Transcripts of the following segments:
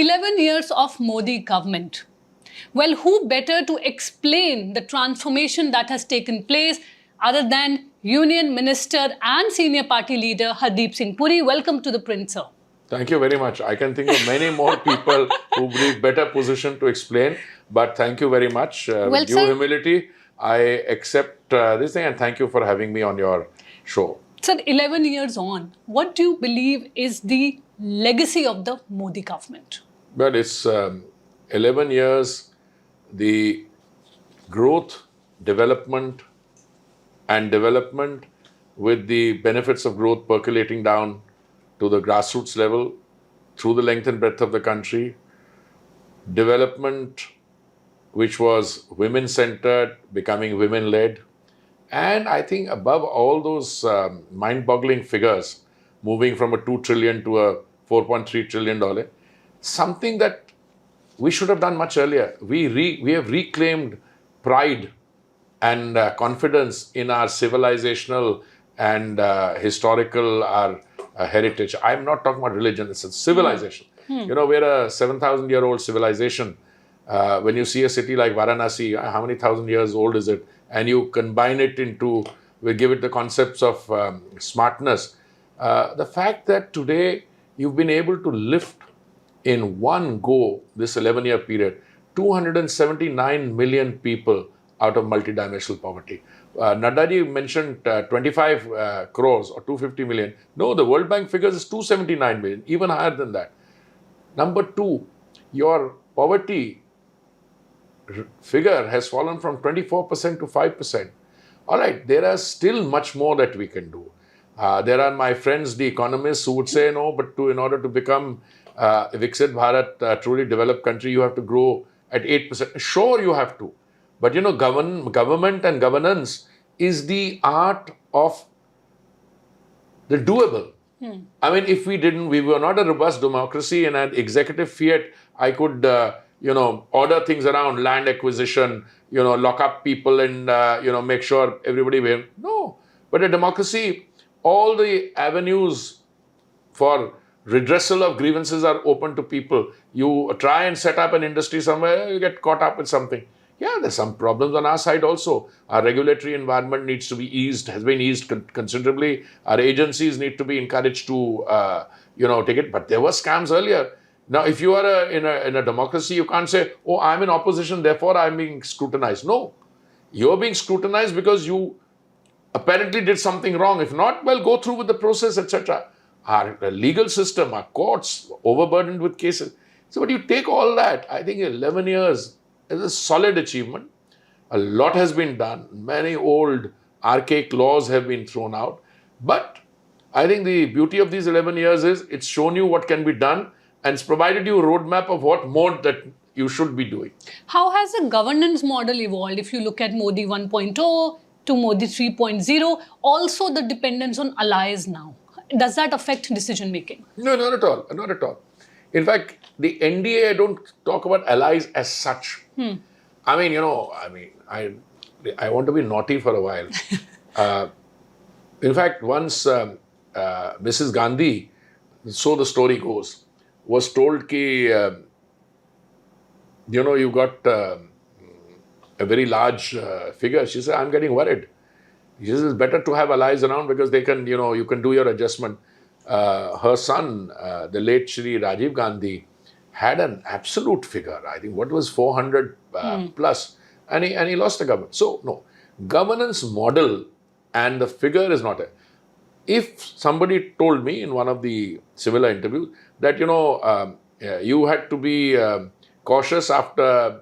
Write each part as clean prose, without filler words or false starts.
11 years of Modi government. Well, who better to explain the transformation that has taken place other than Union Minister and Senior Party Leader Hardeep Singh Puri? Welcome to the Prince, sir. Thank you very much. I can think of many more people who would be better positioned to explain, but thank you very much. With due humility, I accept this thing, and thank you for having me on your show. Sir, 11 years on, what do you believe is the legacy of the Modi government? Well, it's 11 years, the growth, development with the benefits of growth percolating down to the grassroots level, through the length and breadth of the country, development which was women-centered, becoming women-led, and I think above all those mind-boggling figures, moving from a $2 trillion to a $4.3 trillion, something that we should have done much earlier. We have reclaimed pride and confidence in our civilizational and historical heritage. I'm not talking about religion, it's a civilization. You know, we're a 7,000-year-old civilization. When you see a city like Varanasi, how many thousand years old is it? And you combine it into, we give it the concepts of smartness. The fact that today you've been able to lift in one go, this 11-year period, 279 million people out of multidimensional poverty. Naddaji mentioned 25 crores or 250 million. No, the World Bank figures is 279 million, even higher than that. Number two, your poverty figure has fallen from 24% to 5%. All right, there are still much more that we can do. There are my friends, the economists, who would say, no, but in order to become Viksit Bharat, truly developed country, you have to grow at 8%. Sure, you have to. But you know, government and governance is the art of the doable. I mean, if we were not a robust democracy and an executive fiat, I could, order things around land acquisition, lock up people and, make sure everybody will. No. But a democracy, all the avenues for redressal of grievances are open to people. You try and set up an industry somewhere, you get caught up with something. Yeah, there's some problems on our side also. Our regulatory environment needs to be eased, has been eased considerably. Our agencies need to be encouraged to, take it. But there were scams earlier. Now, if you are in a democracy, you can't say, oh, I'm in opposition, therefore I'm being scrutinized. No, you're being scrutinized because you apparently did something wrong. If not, well, go through with the process, etc. Our legal system, our courts, overburdened with cases. So, when you take all that, I think 11 years is a solid achievement. A lot has been done. Many old archaic laws have been thrown out. But I think the beauty of these 11 years is it's shown you what can be done and it's provided you a roadmap of what more that you should be doing. How has the governance model evolved? If you look at Modi 1.0 to Modi 3.0, also the dependence on allies now. Does that affect decision making? No, not at all. Not at all. In fact, the NDA, I don't talk about allies as such. I mean, I want to be naughty for a while. In fact, once Mrs. Gandhi, so the story goes, was told ki, you got a very large figure. She said, I'm getting worried. She says, it's better to have allies around because they can, you can do your adjustment. Her son, the late Shri Rajiv Gandhi, had an absolute figure. I think what was 400 plus, and he lost the government. So no, governance model and the figure is not a. If somebody told me in one of the similar interviews that you had to be cautious after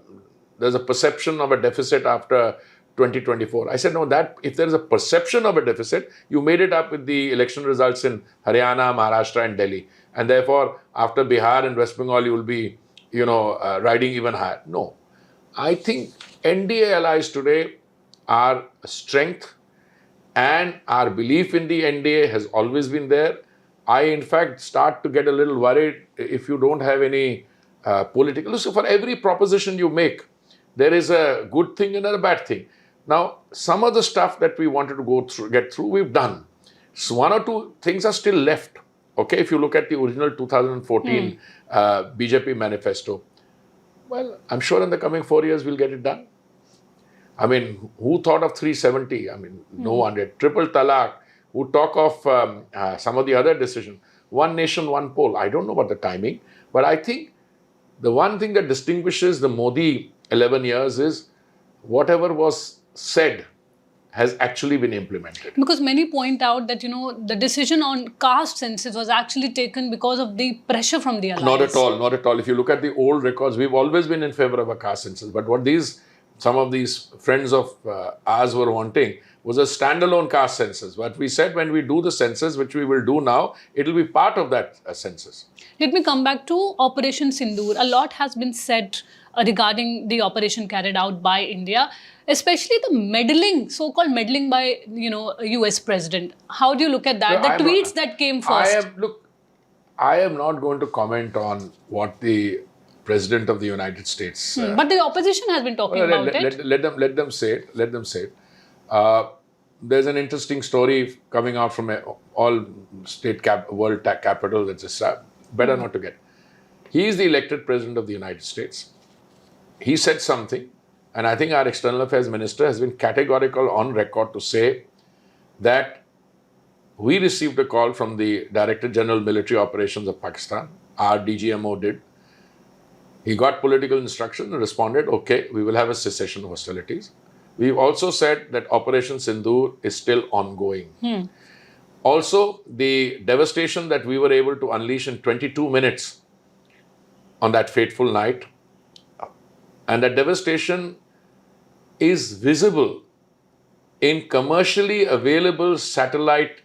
there's a perception of a deficit after 2024. I said, no, that if there is a perception of a deficit, you made it up with the election results in Haryana, Maharashtra and Delhi. And therefore, after Bihar and West Bengal, you will be, riding even higher. No. I think NDA allies today are a strength and our belief in the NDA has always been there. I, in fact, start to get a little worried if you don't have any political. So for every proposition you make, there is a good thing and a bad thing. Now, some of the stuff that we wanted to get through, we've done. So one or two things are still left Okay, if you look at the original 2014 BJP manifesto, well, I'm sure in the coming 4 years we'll get it done. I mean, who thought of 370? I mean, no one did. Triple talaq, who talk of some of the other decisions. One nation, one poll. I don't know about the timing, but I think the one thing that distinguishes the Modi 11 years is whatever was said has actually been implemented. Because many point out that, the decision on caste census was actually taken because of the pressure from the alliance. Not at all, not at all. If you look at the old records, we've always been in favor of a caste census. But what some of these friends of ours were wanting was a standalone caste census. But we said when we do the census, which we will do now, it will be part of that census. Let me come back to Operation Sindur. A lot has been said regarding the operation carried out by India, especially the meddling, so-called meddling by, US president. How do you look at that? The tweets that came first. I am not going to comment on what the President of the United States. But the opposition has been talking about it. Let them say it. Let them say it. There's an interesting story coming out from all world capitals, etc. Better not to get. He is the elected President of the United States. He said something, and I think our External Affairs Minister has been categorical on record to say that we received a call from the Director General Military Operations of Pakistan. Our DGMO did. He got political instruction and responded, okay, we will have a cessation of hostilities. We've also said that Operation Sindur is still ongoing. Also, the devastation that we were able to unleash in 22 minutes on that fateful night, and that devastation is visible in commercially available satellite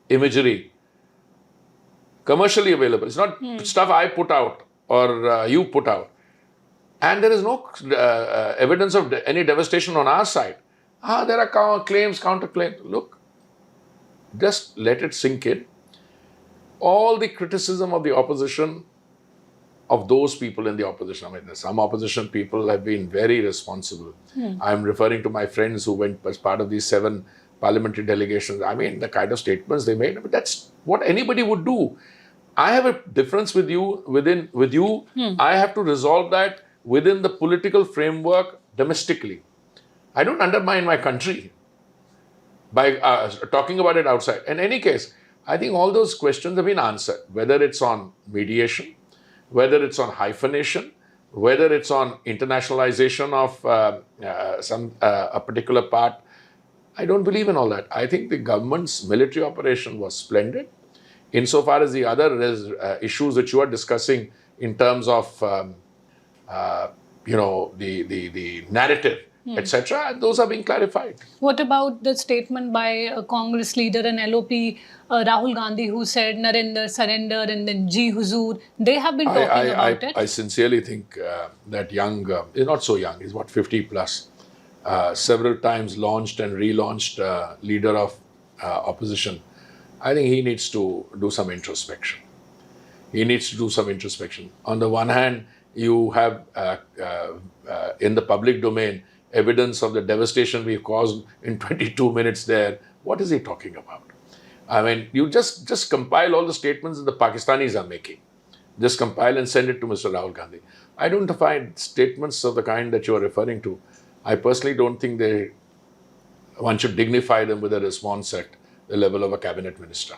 imagery. Commercially available. It's not stuff I put out or you put out. And there is no evidence of any devastation on our side. There are counterclaims. Look, just let it sink in. All the criticism of the opposition, of those people in the opposition, I mean, some opposition people have been very responsible. I'm referring to my friends who went as part of these 7 parliamentary delegations. I mean, the kind of statements they made, but that's what anybody would do. I have a difference with you. I have to resolve that within the political framework domestically. I don't undermine my country by talking about it outside. In any case, I think all those questions have been answered, whether it's on mediation, whether it's on hyphenation, whether it's on internationalization of a particular part. I don't believe in all that. I think the government's military operation was splendid. Insofar as the other issues that you are discussing in terms of, the narrative, etc., those are being clarified. What about the statement by a Congress leader and LOP, Rahul Gandhi, who said Narendra, surrender, and then Ji Huzur? They have been talking about it. I sincerely think that young, is not so young, he's what, 50 plus, several times launched and relaunched leader of opposition. I think he needs to do some introspection. On the one hand, you have in the public domain evidence of the devastation we've caused in 22 minutes there. What is he talking about? I mean, you just compile all the statements that the Pakistanis are making. Just compile and send it to Mr. Rahul Gandhi. I don't find statements of the kind that you are referring to. I personally don't think one should dignify them with a response at the level of a cabinet minister.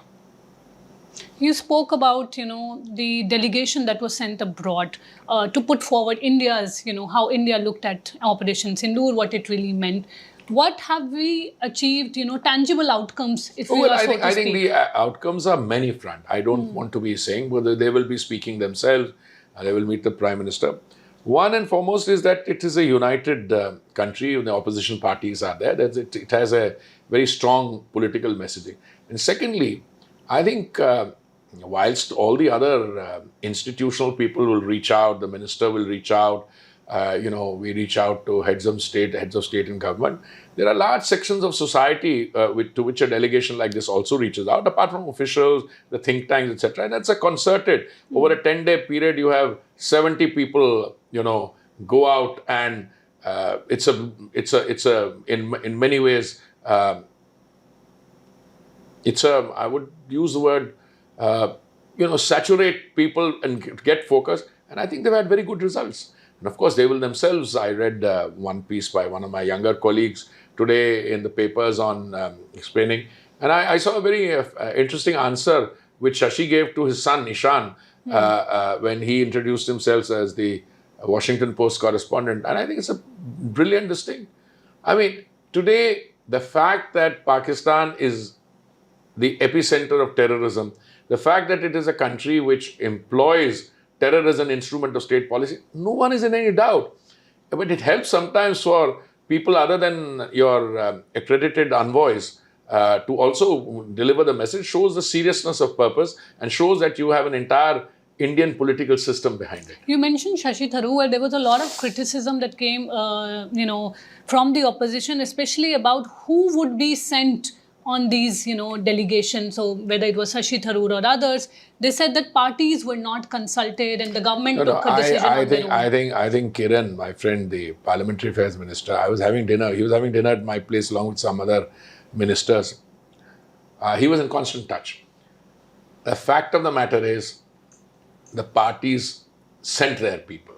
You spoke about, the delegation that was sent abroad to put forward India's, how India looked at Operation Sindur, what it really meant. What have we achieved, tangible outcomes, if we are so to speak? I think the outcomes are many-front. I don't want to be saying whether they will be speaking themselves, they will meet the Prime Minister. One and foremost is that it is a united country. The opposition parties are there. It has a very strong political messaging. And secondly, I think whilst all the other institutional people will reach out, the minister will reach out, we reach out to heads of state and government. There are large sections of society to which a delegation like this also reaches out, apart from officials, the think tanks, etc. And that's a concerted. Over a 10-day period, you have 70 people, go out, and it's in many ways, I would use the word saturate people and get focus. And I think they've had very good results. And of course, they will themselves. I read one piece by one of my younger colleagues today in the papers on explaining. And I saw a very interesting answer which Shashi gave to his son, Ishan, when he introduced himself as the Washington Post correspondent. And I think it's a brilliant thing. I mean, today, the fact that Pakistan is the epicenter of terrorism, the fact that it is a country which employs terror as an instrument of state policy, no one is in any doubt. But it helps sometimes for people other than your accredited envoys to also deliver the message, shows the seriousness of purpose and shows that you have an entire Indian political system behind it. You mentioned Shashi Tharoor, where there was a lot of criticism that came, from the opposition, especially about who would be sent on these, delegations. So whether it was Shashi Tharoor or others, they said that parties were not consulted and the government took a decision on their own. I think Kiran, my friend, the Parliamentary Affairs Minister, I was having dinner. He was having dinner at my place along with some other ministers. He was in constant touch. The fact of the matter is, the parties sent their people.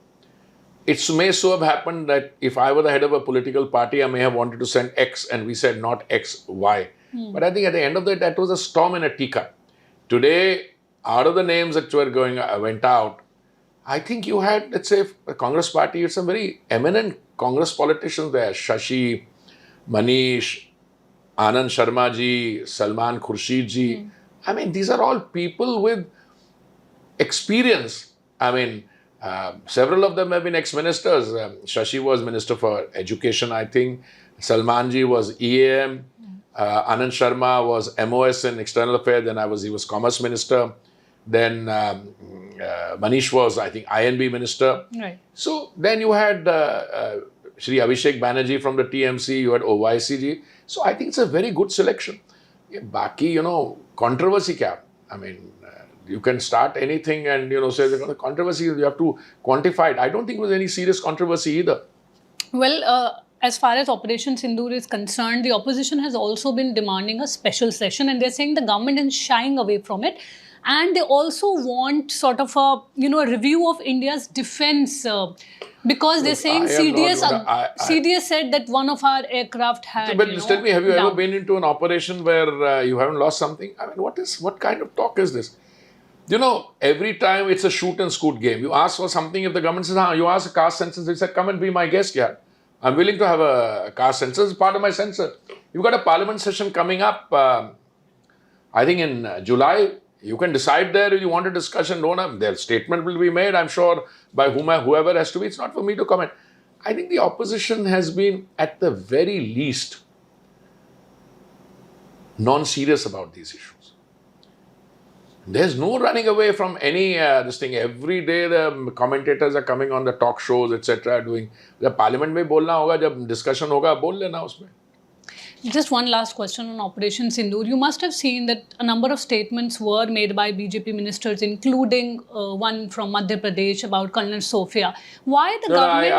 It may so have happened that if I were the head of a political party, I may have wanted to send X and we said not X, Y. But I think at the end of the day, that was a storm in a teacup. Today, out of the names that went out, I think you had, let's say, a Congress party, some very eminent Congress politicians there. Shashi, Manish, Anand Sharma ji, Salman Khurshid ji. I mean, these are all people with experience. I mean, several of them have been ex-ministers. Shashi was Minister for Education, I think. Salman ji was EAM. Anand Sharma was MOS in External Affairs. Then he was Commerce Minister. Then Manish was, I think, INB Minister. Right. So then you had Shri Abhishek Banerjee from the TMC. You had OYC ji. So I think it's a very good selection. Baki, controversy kya? I mean, you can start anything and, say the controversy, you have to quantify it. I don't think it was any serious controversy either. Well, as far as Operation Sindur is concerned, the opposition has also been demanding a special session and they're saying the government is shying away from it. And they also want sort of a, a review of India's defense because they're saying CDS said that one of our aircraft had, But tell me, have you ever been into an operation where you haven't lost something? I mean, what kind of talk is this? Every time it's a shoot and scoot game. You ask for something, if the government says, you ask a caste census, they say, come and be my guest here. I'm willing to have a caste census, part of my census. You've got a parliament session coming up, I think in July. You can decide there if you want a discussion. Their statement will be made, I'm sure, by whoever has to be. It's not for me to comment. I think the opposition has been, at the very least, non-serious about these issues. There's no running away from any this thing. Every day the commentators are coming on the talk shows, etc. doing. जब parliament में बोलना होगा, जब discussion होगा, बोल लेना उसमें. Just one last question on Operation Sindur. You must have seen that a number of statements were made by BJP ministers, including one from Madhya Pradesh about Colonel Sophia. Why the government...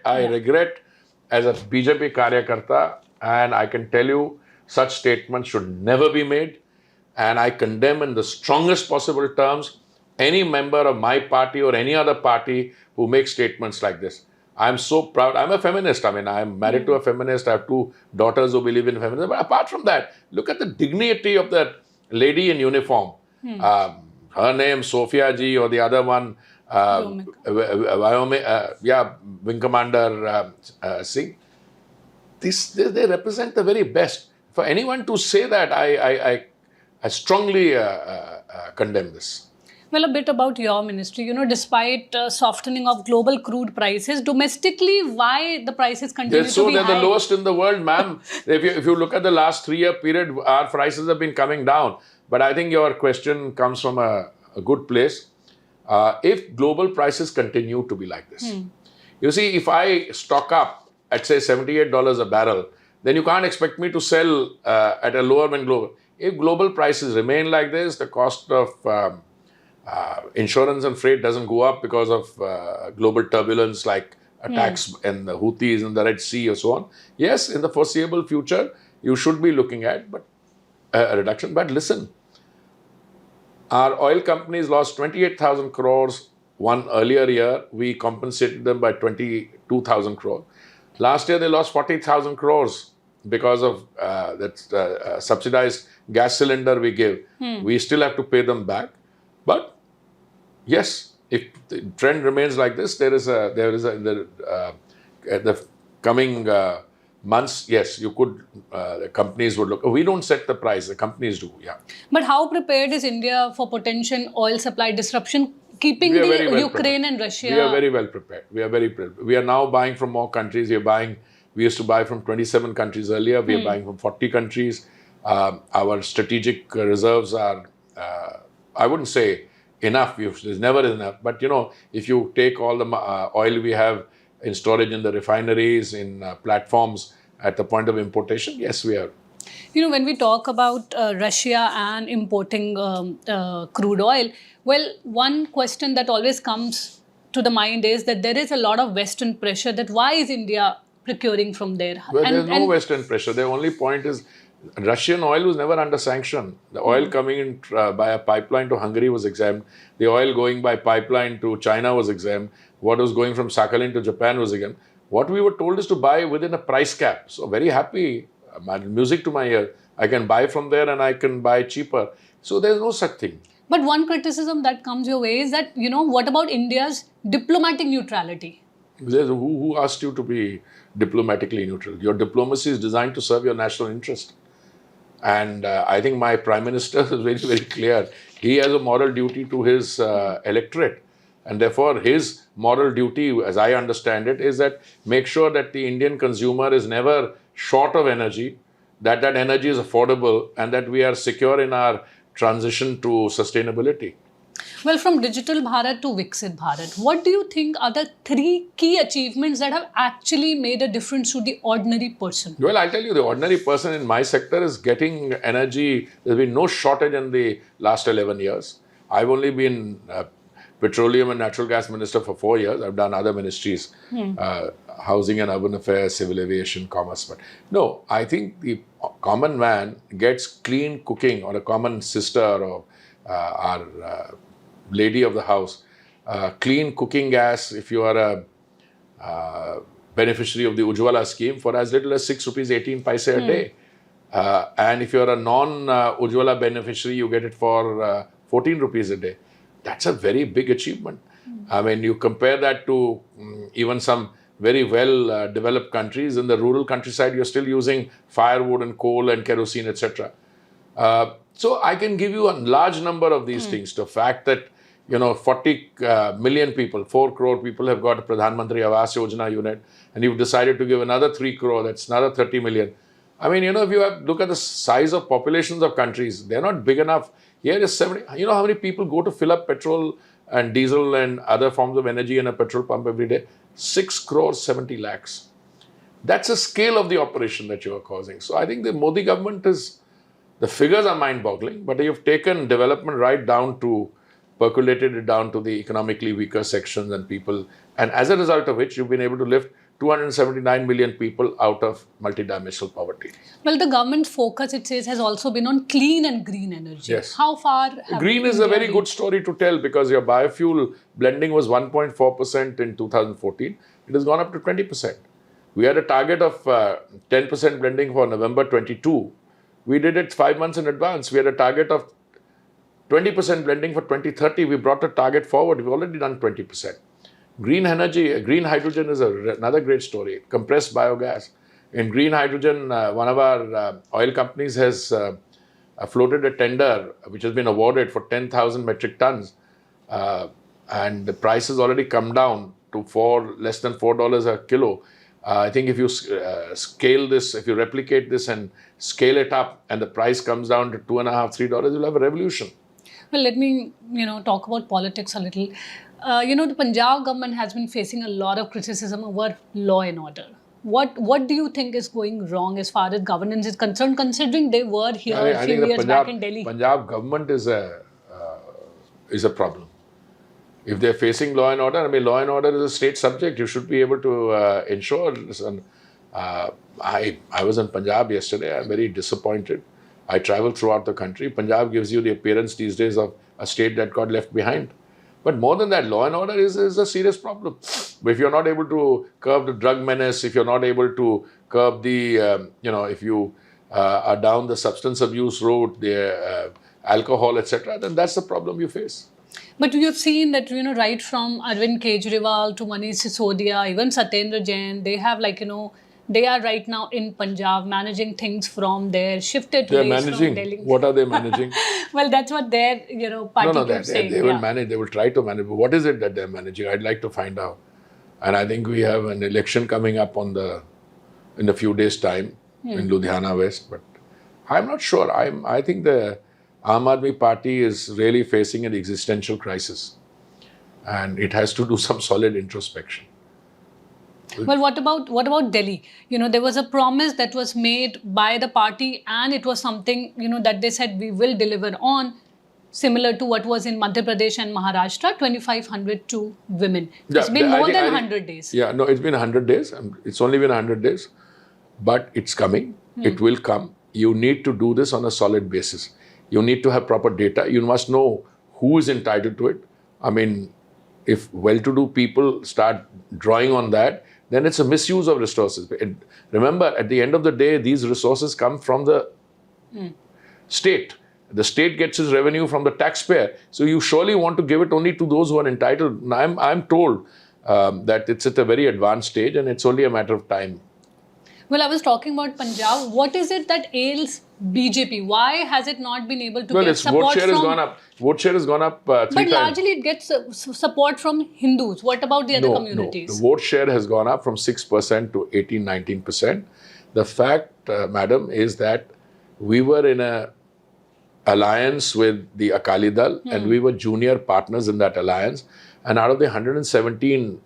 I regret as a BJP Karyakarta, and I can tell you such statements should never be made. And I condemn in the strongest possible terms any member of my party or any other party who makes statements like this. I'm so proud. I'm a feminist. I mean, I'm married to a feminist. I have 2 daughters who believe in feminism. But apart from that, look at the dignity of that lady in uniform. Her name, Sophia ji, or the other one, Wing Commander Singh. They represent the very best. For anyone to say that, I strongly condemn this. Well, a bit about your ministry. Despite softening of global crude prices, domestically, why the prices continue to be high? They're the lowest in the world, ma'am. If you look at the last 3-year period, our prices have been coming down. But I think your question comes from a good place. If global prices continue to be like this, you see, if I stock up at, say, $78 a barrel, then you can't expect me to sell at a lower than global. If global prices remain like this, the cost of insurance and freight doesn't go up because of global turbulence like attacks and the Houthis in the Red Sea or so on. Yes, in the foreseeable future, you should be looking at a reduction. But listen, Our oil companies lost 28,000 crores one earlier year. We compensated them by 22,000 crores. Last year, they lost 40,000 crores because of that subsidized gas cylinder we give. We still have to pay them back. But yes, if the trend remains like this, there is in the coming months, yes, you could, the companies would look. We don't set the price, the companies do, yeah. But how prepared is India for potential oil supply disruption, keeping We are the very well Ukraine prepared. and Russia? We are very well prepared. We are very prepared. We are now buying from more countries. We used to buy from 27 countries earlier. We are buying from 40 countries. Our strategic reserves are, I wouldn't say enough. There's never enough. But, if you take all the oil we have in storage in the refineries, in platforms at the point of importation, yes, we are. When we talk about Russia and importing crude oil, well, one question that always comes to the mind is that there is a lot of Western pressure that why is India procuring from there? Well, there's no Western pressure. The only point is Russian oil was never under sanction. The oil coming in by a pipeline to Hungary was exempt. The oil going by pipeline to China was exempt. What was going from Sakhalin to Japan was exempt. What we were told is to buy within a price cap. So very happy, music to my ear. I can buy from there and I can buy cheaper. So there's no such thing. But one criticism that comes your way is that, what about India's diplomatic neutrality? Who asked you to be diplomatically neutral? Your diplomacy is designed to serve your national interest. And I think my Prime Minister is very, very clear. He has a moral duty to his electorate. And therefore, his moral duty, as I understand it, is that make sure that the Indian consumer is never short of energy, that energy is affordable, and that we are secure in our transition to sustainability. Well, from Digital Bharat to Viksit Bharat, what do you think are the 3 key achievements that have actually made a difference to the ordinary person? Well, I'll tell you, the ordinary person in my sector is getting energy. There's been no shortage in the last 11 years. I've only been Petroleum and Natural Gas Minister for 4 years. I've done other ministries, Housing and Urban Affairs, Civil Aviation, Commerce. But no, I think the common man gets clean cooking, or a common sister or our lady of the house, clean cooking gas if you are a beneficiary of the Ujjwala scheme for as little as 6 rupees 18 paise a day. And if you're a non-Ujjwala beneficiary, you get it for 14 rupees a day. That's a very big achievement. I mean, you compare that to even some very well developed countries. In the rural countryside, you're still using firewood and coal and kerosene, etc. So I can give you a large number of these things. The fact that 40 million people, 4 crore people have got a Pradhan Mantri Awas Yojana unit, and you've decided to give another 3 crore, that's another 30 million. I mean, if you look at the size of populations of countries, they're not big enough. Here is 70, how many people go to fill up petrol and diesel and other forms of energy in a petrol pump every day? 6 crores, 70 lakhs. That's the scale of the operation that you are causing. So I think the Modi government the figures are mind-boggling, but you've taken development right down to, percolated it down to the economically weaker sections and people. And as a result of which, you've been able to lift 279 million people out of multidimensional poverty. Well, the government's focus, it says, has also been on clean and green energy. Yes. How far have green is a very good story to tell, because your biofuel blending was 1.4% in 2014. It has gone up to 20%. We had a target of 10% blending for November 22. We did it 5 months in advance. We had a target of 20% blending for 2030. We brought the target forward. We've already done 20%. Green energy, green hydrogen is another great story. Compressed biogas. In green hydrogen, one of our oil companies has floated a tender which has been awarded for 10,000 metric tons. And the price has already come down to less than $4 a kilo. I think if you scale this, if you replicate this and scale it up, and the price comes down to $2.5, $3, you'll have a revolution. Well, let me, talk about politics a little. The Punjab government has been facing a lot of criticism over law and order. What do you think is going wrong as far as governance is concerned, considering they were here a few years back in Delhi? Punjab government is a problem. If they're facing law and order, I mean, law and order is a state subject. You should be able to ensure this. And I was in Punjab yesterday. I'm very disappointed. I travel throughout the country. Punjab gives you the appearance these days of a state that got left behind. But more than that, law and order is a serious problem. If you're not able to curb the drug menace, if you're not able to curb the, if you are down the substance abuse route, the alcohol, etc., then that's the problem you face. But we have seen that, right from Arvind Kejriwal to Manish Sisodia, even Satyendra Jain, they have they are right now in Punjab managing things from there, shifted They're ways managing. from Delhi. What are they managing? Well, that's what their, party keeps saying. They will manage. They will try to manage. But what is it that they're managing? I'd like to find out. And I think we have an election coming up in a few days' time in Ludhiana West. But I'm not sure. I think the Aam Aadmi Party is really facing an existential crisis, and it has to do some solid introspection. Well, what about Delhi? There was a promise that was made by the party, and it was something, that they said we will deliver on, similar to what was in Madhya Pradesh and Maharashtra, 2,500 to women. It's been more than 100 days. Yeah, no, it's been 100 days. It's only been 100 days, but it's coming. It will come. You need to do this on a solid basis. You need to have proper data. You must know who is entitled to it. I mean, if well-to-do people start drawing on that, then it's a misuse of resources. Remember, at the end of the day, these resources come from the state. The state gets its revenue from the taxpayer. So you surely want to give it only to those who are entitled. I'm told that it's at a very advanced stage and it's only a matter of time. Well, I was talking about Punjab. What is it that ails BJP? Why has it not been able to get support vote share has gone up. Vote share has gone up 3 times. But largely it gets support from Hindus. What about the other communities? No. The vote share has gone up from 6% to 18-19%. The fact, madam, is that we were in an alliance with the Akali Dal and we were junior partners in that alliance. And out of the 117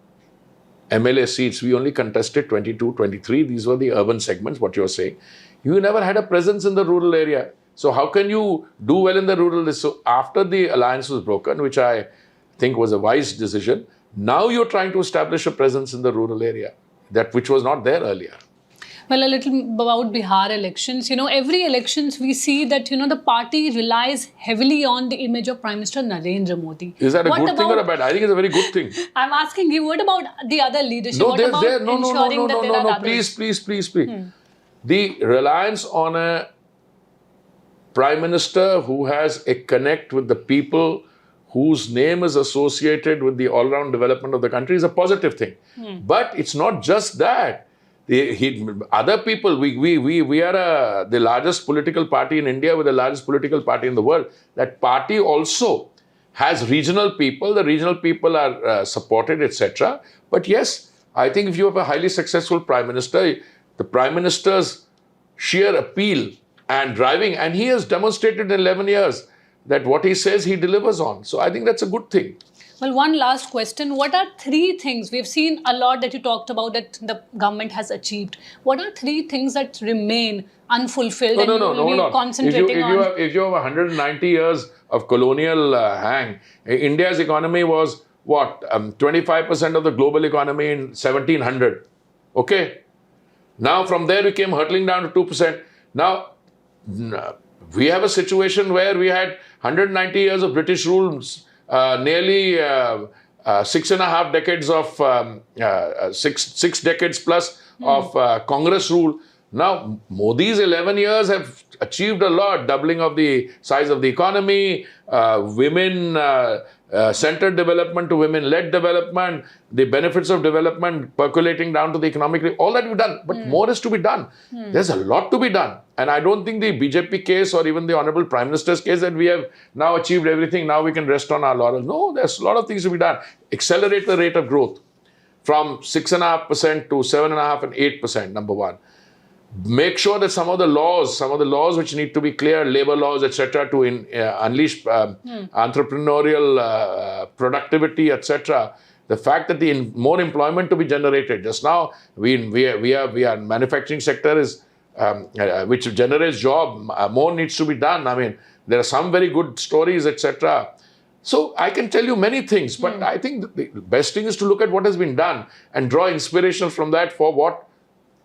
MLA seats, we only contested 22, 23. These were the urban segments, what you're saying. You never had a presence in the rural area. So how can you do well in the rural? So after the alliance was broken, which I think was a wise decision, now you're trying to establish a presence in the rural area, which was not there earlier. Well, a little about Bihar elections. Every elections we see that, the party relies heavily on the image of Prime Minister Narendra Modi. Is that a good thing or a bad? I think it's a very good thing. I'm asking you, what about the other leadership? No. Please. The reliance on a Prime Minister who has a connect with the people, whose name is associated with the all-round development of the country is a positive thing. But it's not just that. Other people, we are the largest political party in India with the largest political party in the world. That party also has regional people. The regional people are supported, etc. But yes, I think if you have a highly successful Prime Minister, the Prime Minister's sheer appeal and driving, and he has demonstrated in 11 years that what he says he delivers on. So I think that's a good thing. Well, one last question. What are 3 things? We've seen a lot that you talked about that the government has achieved. What are 3 things that remain unfulfilled concentrating on? If you have 190 years of colonial hang, India's economy was what? 25% of the global economy in 1700. Okay? Now from there we came hurtling down to 2%. Now we have a situation where we had 190 years of British rule, nearly 6.5 decades of 6 decades plus of Congress rule. Now Modi's 11 years have achieved a lot, doubling of the size of the economy, women centered development to women-led development, the benefits of development percolating down to the economic, all that we've done. But more is to be done. There's a lot to be done. And I don't think the BJP case or even the Honorable Prime Minister's case that we have now achieved everything, now we can rest on our laurels. No, there's a lot of things to be done. Accelerate the rate of growth from 6.5% to 7.5% and 8%, number one. Make sure that some of the laws which need to be clear, labor laws, etc., to unleash entrepreneurial productivity, etc. The fact that more employment to be generated. Just now, we are manufacturing sector is which generates job. More needs to be done. I mean, there are some very good stories, etc. So I can tell you many things, but I think the best thing is to look at what has been done and draw inspiration from that for what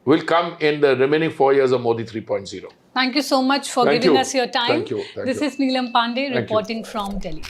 will come in the remaining 4 years of Modi 3.0. Thank you so much for Thank giving you. us your time. Thank you. Thank This you. is Neelam Pandey Thank you. reporting from Delhi.